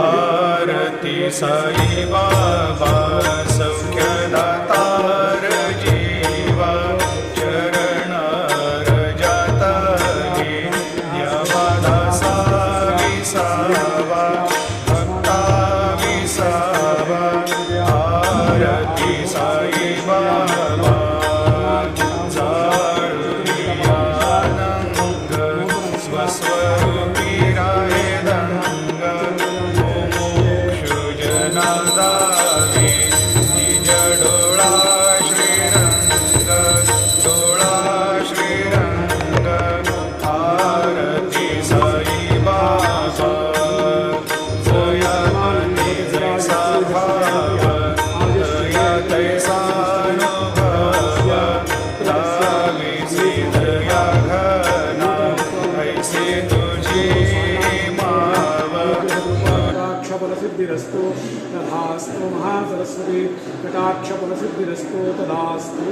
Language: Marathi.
आरती साई बाबा सौख्यदातार जीवा चरणार जाता गे देवादासा विसावा भक्ता विसावा आरती साई बाबा जाळुयानंग स्वस्वरूपी राहे दंग मोक्षजनादावे निज डोळा श्रीरंग डोळा श्रीरंग आरती साई बाबा जया मनी जैसा भाव दया तैसा अनुभव लावी सिद्धया घना ऐसे तुझे माव कटाक्षफलसिद्धिरस्तु तथास्तु महासरस्वती कटाक्षफलसिद्धिरस्तु तथास्तु।